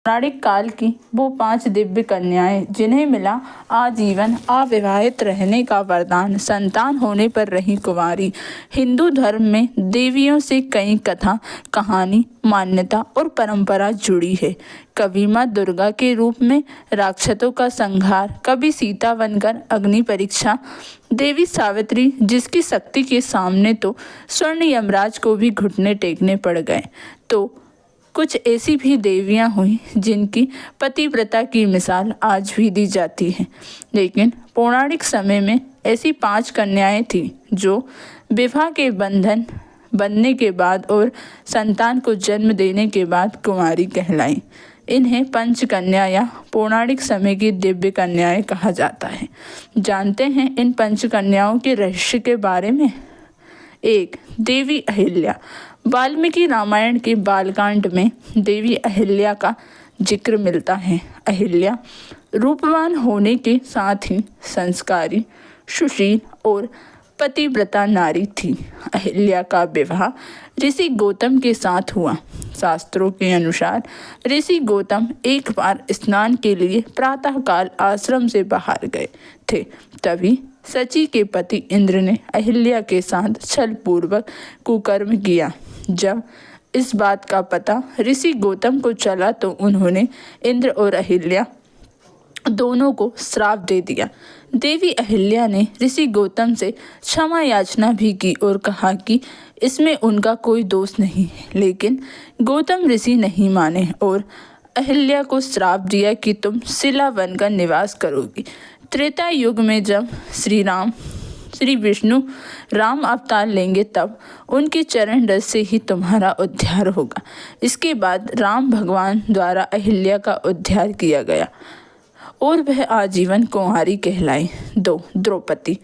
पौराणिक काल की वो 5 दिव्य कन्याएं जिन्हें मिला आजीवन अविवाहित रहने का वरदान, संतान होने पर रही कुंवारी। हिंदू धर्म में देवियों से कई कथा, कहानी, मान्यता और परंपरा जुड़ी है। कभी माँ दुर्गा के रूप में राक्षसों का संहार, कभी सीता बनकर अग्नि परीक्षा, देवी सावित्री जिसकी शक्ति के सामने तो स्वर्ण यमराज को भी घुटने टेकने पड़ गए, तो कुछ ऐसी भी देवियां हुई जिनकी पतिव्रता की मिसाल आज भी दी जाती है। लेकिन पौराणिक समय में ऐसी 5 कन्याएं थीं जो विवाह के बंधन बनने के बाद और संतान को जन्म देने के बाद कुंवारी कहलाईं। इन्हें पंचकन्या या पौराणिक समय की दिव्य कन्याएं कहा जाता है। जानते हैं इन पंचकन्याओं के रहस्य के बारे में। 1. देवी अहिल्या। वाल्मीकि रामायण के बालकांड में देवी अहिल्या का जिक्र मिलता है। अहिल्या रूपवान होने के साथ ही संस्कारी, सुशील और पतिव्रता नारी थी। अहिल्या का विवाह ऋषि गौतम के साथ हुआ। शास्त्रों के अनुसार ऋषि गौतम एक बार स्नान के लिए प्रातःकाल आश्रम से बाहर गए थे। तभी शची के पति इंद्र ने अहिल्या के साथ छलपूर्वक कुकर्म किया। जब इस बात का पता ऋषि गौतम को चला तो उन्होंने इंद्र और अहिल्या दोनों को श्राप दे दिया। देवी अहिल्या ने ऋषि गौतम से क्षमा याचना भी की और कहा कि इसमें उनका कोई दोष नहीं है, लेकिन गौतम ऋषि नहीं माने और अहिल्या को श्राप दिया कि तुम शिला बनकर निवास करोगी। त्रेता युग में जब श्री विष्णु राम अवतार लेंगे तब उनके चरण रज से ही तुम्हारा उद्धार होगा। इसके बाद राम भगवान द्वारा अहिल्या का उद्धार किया गया और वह आजीवन कुंवारी कहलाई। 2. द्रौपदी।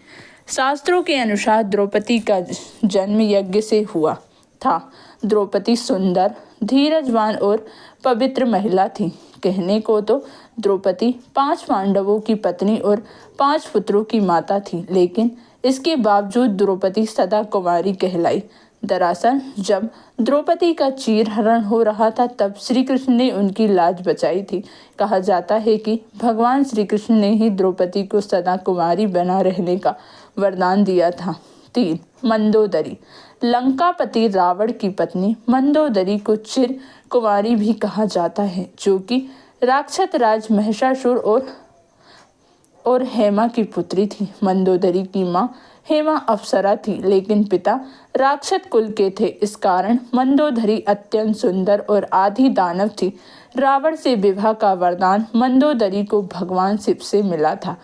शास्त्रों के अनुसार द्रौपदी का जन्म यज्ञ से हुआ था। द्रौपदी सुंदर, धीरजवान और पवित्र महिला थी। कहने को तो द्रौपदी 5 पांडवों की पत्नी और 5 पुत्रों की माता थी, लेकिन इसके बावजूद द्रौपदी सदा कुंवारी कहलाई। दरअसल जब द्रौपदी का चीरहरण हो रहा था तब श्री कृष्ण ने उनकी लाज बचाई थी। कहा जाता है कि भगवान श्री कृष्ण ने ही द्रौपदी को सदा कुंवारी बना रहने का वरदान दिया था। 3. मंदोदरी। लंकापति रावण की पत्नी मंदोदरी को चिर कुंवारी भी कहा जाता है, जो कि राक्षस राज महिषासुर और हेमा की पुत्री थी। मंदोदरी की माँ हेमा अप्सरा थी, लेकिन पिता राक्षस कुल के थे। इस कारण मंदोदरी अत्यंत सुंदर और आदि दानव थी। रावण से विवाह का वरदान मंदोदरी को भगवान शिव से मिला था।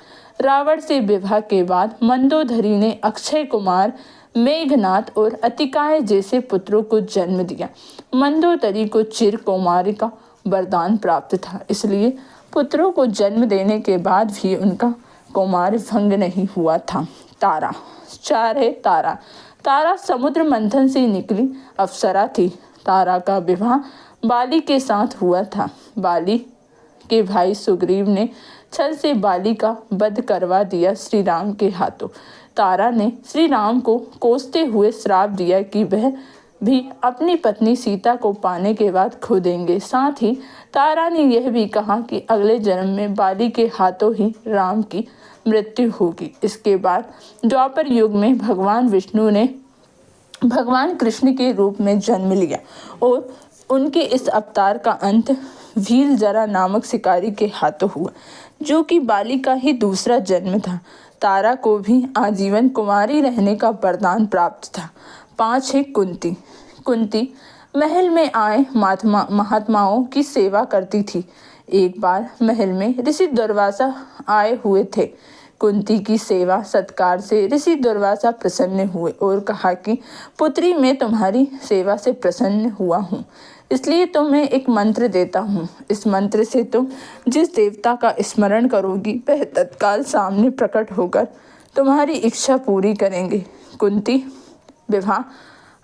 रावण से विवाह के बाद मंदोदरी ने अक्षय कुमार, मेघनाथ और अतिकाय जैसे पुत्रों को जन्म दिया। मंदोदरी को चिर कुमारी का वरदान प्राप्त था, इसलिए पुत्रों को जन्म देने के बाद भी उनका कुमार भंग नहीं हुआ था। तारा। 4 है तारा। तारा समुद्र मंथन से निकली अप्सरा थी। तारा का विवाह बाली के साथ हुआ था। बाली के भाई सुग्रीव ने छल से बाली का वध करवा दिया श्री राम के हाथों। तारा ने श्री राम को कोसते हुए श्राप दिया कि वह भी अपनी पत्नी सीता को पाने के बाद खो देंगे। साथ ही तारा ने यह भी कहा कि अगले जन्म में बाली के हाथों ही राम की मृत्यु होगी। इसके बाद द्वापर युग में भगवान विष्णु ने भगवान कृष्ण के रूप में जन्म लिया और उनके इस अवतार का अंत भील जरा नामक शिकारी के हाथों हुआ, जो कि बाली का ही दूसरा जन्म था। तारा को भी आजीवन कुंवारी रहने का वरदान प्राप्त था। 5 है कुंती। कुंती महल में आए महात्माओं की सेवा करती थी। एक बार महल में ऋषि दुर्वासा आए हुए थे। कुंती की सेवा सत्कार से ऋषि दुर्वासा प्रसन्न हुए और कहा कि पुत्री मैं तुम्हारी सेवा से प्रसन्न हुआ हूँ, इसलिए तुम्हें एक मंत्र देता हूँ। इस मंत्र से तुम जिस देवता का स्मरण करोगी वह तत्काल सामने प्रकट होकर तुम्हारी इच्छा पूरी करेंगे। कुंती विवाह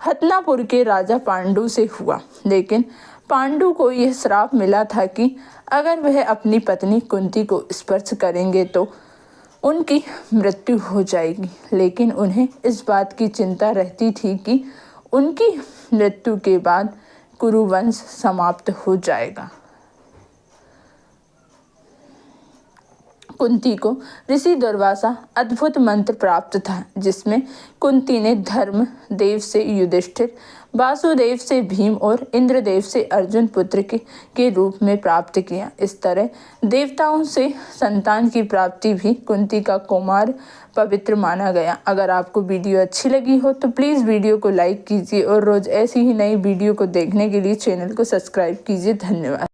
हस्तिनापुर के राजा पांडु से हुआ, लेकिन पांडु को यह श्राप मिला था कि अगर वह अपनी पत्नी कुंती को स्पर्श करेंगे तो उनकी मृत्यु हो जाएगी। लेकिन उन्हें इस बात की चिंता रहती थी कि उनकी मृत्यु के बाद कुरुवंश समाप्त हो जाएगा। कुंती को ऋषि दुर्वासा अद्भुत मंत्र प्राप्त था, जिसमें कुंती ने धर्म देव से युधिष्ठिर, वासुदेव से भीम और इंद्रदेव से अर्जुन पुत्र के रूप में प्राप्त किया। इस तरह देवताओं से संतान की प्राप्ति भी कुंती का कुमार पवित्र माना गया। अगर आपको वीडियो अच्छी लगी हो तो प्लीज़ वीडियो को लाइक कीजिए और रोज़ ऐसी ही नई वीडियो को देखने के लिए चैनल को सब्सक्राइब कीजिए। धन्यवाद।